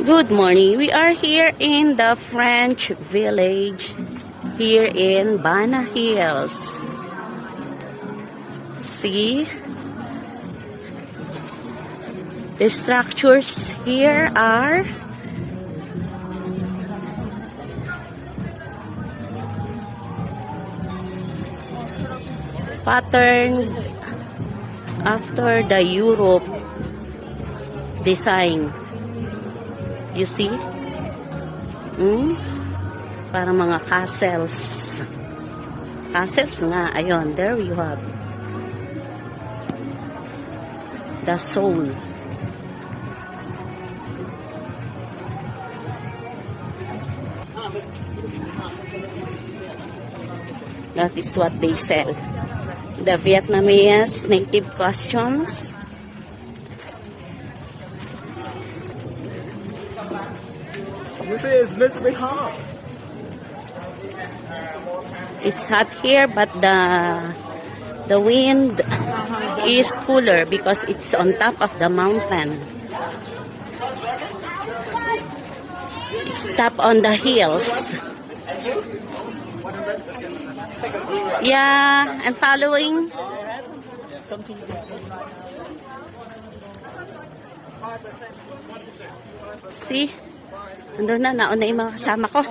Good morning. We are here in the French village here in Bana Hills. See? The structures here are patterned after the Europe design. You see? Parang mga castles. Castles nga. Ayun, there you have. The soul. That is what they sell. The Vietnamese native costumes. This is a little bit hot. It's hot here, but the wind is cooler because it's on top of the mountain. It's top on the hills. Yeah, I'm following. See? Andun na, nauna yung mga kasama ko.